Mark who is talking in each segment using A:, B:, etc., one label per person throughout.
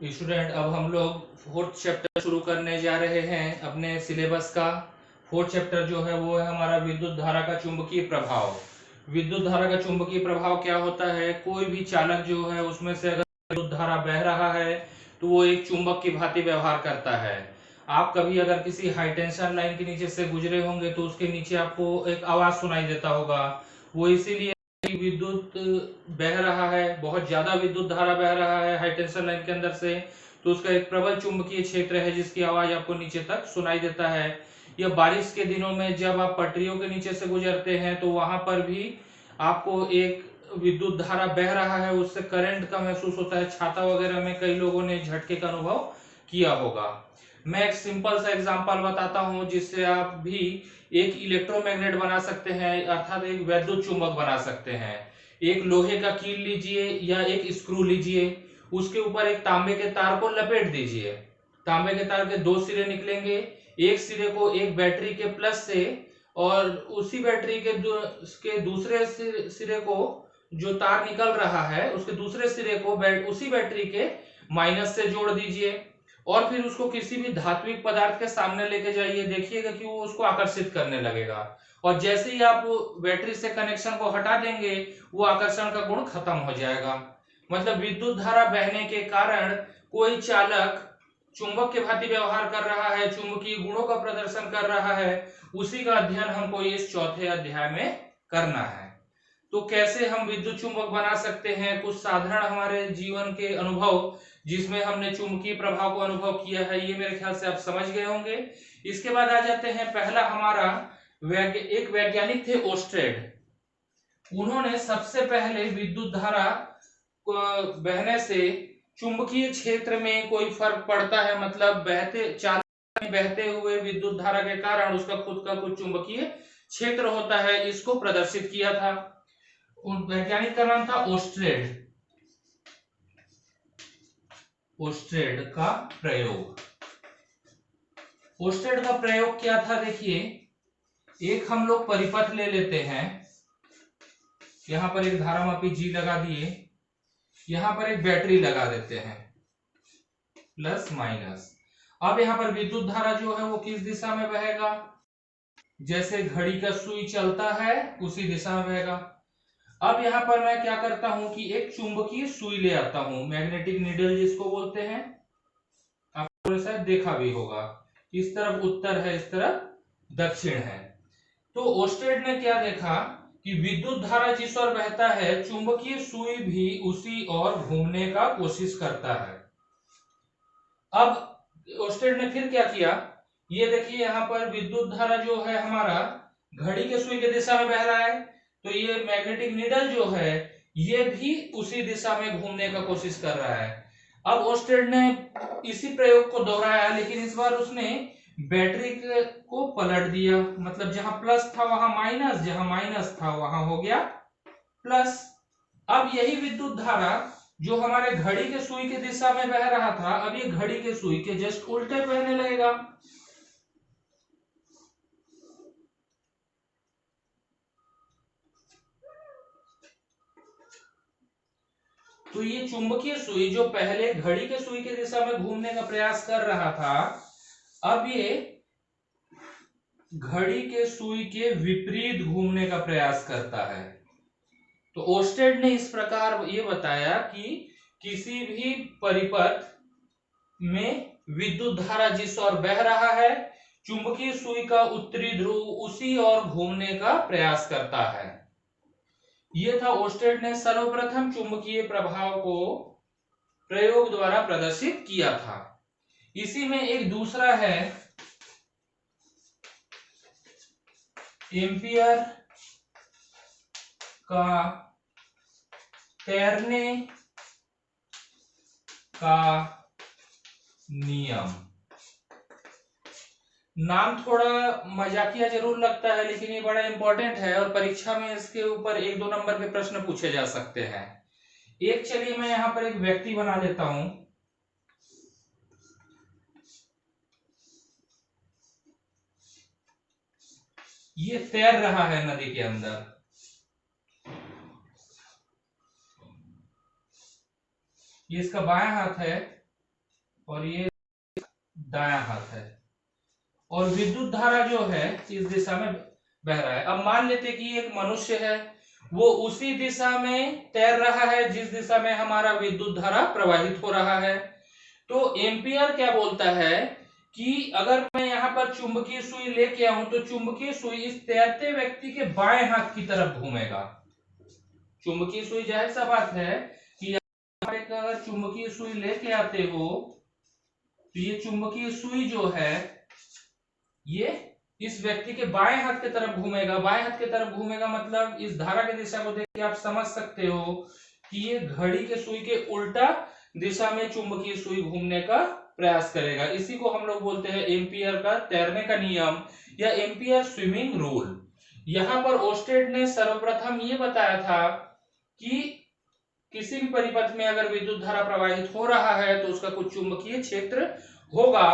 A: Student, अब हम लोग फोर्थ चैप्टर शुरू करने जा रहे हैं अपने सिलेबस का। फोर्थ चैप्टर जो है वो है हमारा विद्युत धारा का चुंबकीय प्रभाव। विद्युत धारा का चुंबकीय प्रभाव क्या होता है? कोई भी चालक जो है उसमें से अगर विद्युत धारा बह रहा है तो वो एक चुंबक की भांति व्यवहार करता है। आप कभी अगर किसी हाई टेंशन लाइन के नीचे से गुजरे होंगे तो उसके नीचे आपको एक आवाज सुनाई देता होगा। वो इसीलिए विद्युत बह रहा है, बहुत ज्यादा विद्युत धारा बह रहा है हाई टेंशन लाइन के अंदर से, तो उसका एक प्रबल चुंबकीय क्षेत्र है जिसकी आवाज आपको नीचे तक सुनाई देता है। या बारिश के दिनों में जब आप पटरियों के नीचे से गुजरते हैं तो वहां पर भी आपको एक विद्युत धारा बह रहा है, उससे करंट का महसूस होता है। छाता वगैरह में कई लोगों ने झटके का अनुभव किया होगा। मैं एक सिंपल सा एग्जांपल बताता हूं जिससे आप भी एक इलेक्ट्रोमैग्नेट बना सकते हैं, अर्थात एक वैद्युत चुंबक बना सकते हैं। एक लोहे का कील लीजिए या एक स्क्रू लीजिए, उसके ऊपर एक तांबे के तार को लपेट दीजिए। तांबे के तार के दो सिरे निकलेंगे, एक सिरे को एक बैटरी के प्लस से और उसी बैटरी के दूसरे सिरे को, जो तार निकल रहा है उसके दूसरे सिरे को उसी बैटरी के माइनस से जोड़ दीजिए और फिर उसको किसी भी धात्विक पदार्थ के सामने लेके जाइए। देखिएगा कि वो उसको आकर्षित करने लगेगा और जैसे ही आप बैटरी से कनेक्शन को हटा देंगे वो आकर्षण का गुण खत्म हो जाएगा। मतलब विद्युत धारा बहने के कारण कोई चालक चुंबक के भांति व्यवहार कर रहा है, चुंबकीय गुणों का प्रदर्शन कर रहा है, उसी का अध्ययन हमको इस चौथे अध्याय में करना है। तो कैसे हम विद्युत चुंबक बना सकते हैं, कुछ साधारण हमारे जीवन के अनुभव जिसमें हमने चुंबकीय प्रभाव को अनुभव किया है, ये मेरे ख्याल से आप समझ गए होंगे। इसके बाद आ जाते हैं, पहला हमारा एक वैज्ञानिक थे ओस्टेड। उन्होंने सबसे पहले विद्युत धारा बहने से चुंबकीय क्षेत्र में कोई फर्क पड़ता है, मतलब बहते चालक में बहते हुए विद्युत धारा के कारण उसका खुद का कुछ चुंबकीय क्षेत्र होता है, इसको प्रदर्शित किया था। वैज्ञानिक का नाम था ओस्टेड। ओस्टेड का प्रयोग, ओस्टेड का प्रयोग क्या था? देखिए, एक हम लोग परिपथ ले लेते हैं, यहां पर एक धारामापी जी लगा दिए, यहां पर एक बैटरी लगा देते हैं प्लस माइनस। अब यहां पर विद्युत धारा जो है वो किस दिशा में बहेगा? जैसे घड़ी का सुई चलता है उसी दिशा में बहेगा। अब यहां पर मैं क्या करता हूं कि एक चुंबकीय सुई ले आता हूं, मैग्नेटिक नीडल जिसको बोलते हैं, आपने शायद देखा भी होगा। इस तरफ उत्तर है, इस तरफ दक्षिण है। तो ओस्टेड ने क्या देखा कि विद्युत धारा जिस ओर बहता है चुंबकीय सुई भी उसी ओर घूमने का कोशिश करता है। अब ओस्टेड ने फिर क्या किया, ये देखिए यहां पर विद्युत धारा जो है हमारा घड़ी के सुई की दिशा में बह रहा है, तो ये मैग्नेटिक नीडल जो है ये भी उसी दिशा में घूमने का कोशिश कर रहा है। अब ओस्टेड ने इसी प्रयोग को दोहराया, लेकिन इस बार उसने बैटरी को पलट दिया, मतलब जहां प्लस था वहां माइनस, जहां माइनस था वहां हो गया प्लस। अब यही विद्युत धारा जो हमारे घड़ी के सुई की दिशा में बह रहा था, अब ये घड़ी के सुई के जस्ट उल्टे बहने लगेगा। तो ये चुंबकीय सुई जो पहले घड़ी के सुई की दिशा में घूमने का प्रयास कर रहा था, अब ये घड़ी के सुई के विपरीत घूमने का प्रयास करता है। तो ओस्टेड ने इस प्रकार ये बताया कि किसी भी परिपथ में विद्युत धारा जिस ओर बह रहा है चुंबकीय सुई का उत्तरी ध्रुव उसी ओर घूमने का प्रयास करता है। यह था ओस्टेड ने सर्वप्रथम चुंबकीय प्रभाव को प्रयोग द्वारा प्रदर्शित किया था। इसी में एक दूसरा है एम्पियर का तैरने का नियम। नाम थोड़ा मजाकिया जरूर लगता है लेकिन ये बड़ा इंपॉर्टेंट है और परीक्षा में इसके ऊपर 1-2 नंबर के प्रश्न पूछे जा सकते हैं। एक चलिए मैं यहां पर एक व्यक्ति बना लेता हूं, ये तैर रहा है नदी के अंदर, ये इसका बायां हाथ है और ये दायां हाथ है, और विद्युत धारा जो है इस दिशा में बह रहा है। अब मान लेते कि एक मनुष्य है, वो उसी दिशा में तैर रहा है जिस दिशा में हमारा विद्युत धारा प्रवाहित हो रहा है। तो एम्पियर क्या बोलता है कि अगर मैं यहाँ पर चुंबकीय सुई लेके आऊं तो चुंबकीय सुई इस तैरते व्यक्ति के बाएं हाथ की तरफ घूमेगा। चुंबकीय सुई, जाहिर सा बात है कि यहाँ पर अगर चुंबकीय सुई लेके आते हो तो ये चुंबकीय सुई जो है ये इस व्यक्ति के बाएं हाथ की तरफ घूमेगा। बाएं हाथ की तरफ घूमेगा मतलब इस धारा की दिशा को देख के आप समझ सकते हो कि ये घड़ी के सुई के उल्टा दिशा में चुंबकीय सुई घूमने का प्रयास करेगा। इसी को हम लोग बोलते हैं एम्पियर का तैरने का नियम या एम्पियर स्विमिंग रूल। यहाँ पर ओस्टेड ने सर्वप्रथम ये बताया था कि किसी भी परिपथ में अगर विद्युत धारा प्रवाहित हो रहा है तो उसका कुछ चुंबकीय क्षेत्र होगा,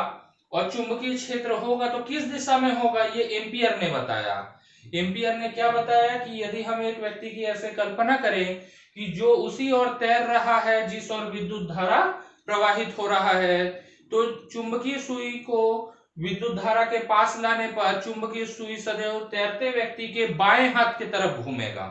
A: और चुंबकीय क्षेत्र होगा तो किस दिशा में होगा ये एम्पियर ने बताया। एम्पियर ने क्या बताया कि यदि हम एक व्यक्ति की ऐसे कल्पना करें कि जो उसी ओर तैर रहा है जिस ओर विद्युत धारा प्रवाहित हो रहा है, तो चुंबकीय सुई को विद्युत धारा के पास लाने पर चुंबकीय सुई सदैव तैरते व्यक्ति के बाएं हाथ की तरफ घूमेगा।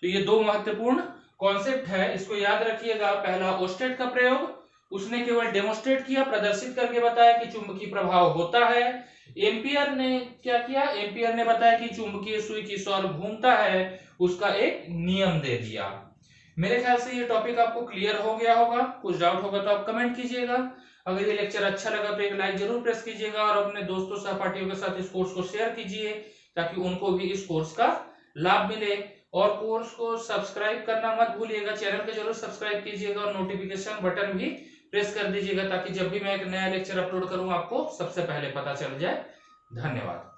A: तो ये दो महत्वपूर्ण कॉन्सेप्ट है, इसको याद रखिएगा। पहला ओस्टेड का प्रयोग, उसने केवल डेमोस्ट्रेट किया, प्रदर्शित करके बताया कि चुंबकीय प्रभाव होता है। एम्पियर ने क्या किया, एम्पियर ने बताया कि चुंबकीय सुई किस ओर घूमता है, उसका एक नियम दे दिया। मेरे ख्याल से ये टॉपिक आपको क्लियर हो गया होगा। कुछ डाउट होगा तो आप कमेंट कीजिएगा। अगर ये लेक्चर अच्छा लगा तो एक लाइक जरूर प्रेस कीजिएगा और अपने दोस्तों सहपाठियों के साथ इस कोर्स को शेयर कीजिए ताकि उनको भी इस कोर्स का लाभ मिले। और कोर्स को सब्सक्राइब करना मत भूलिएगा, चैनल को जरूर सब्सक्राइब कीजिएगा और नोटिफिकेशन बटन भी प्रेस कर दीजिएगा ताकि जब भी मैं एक नया लेक्चर अपलोड करूं आपको सबसे पहले पता चल जाए। धन्यवाद।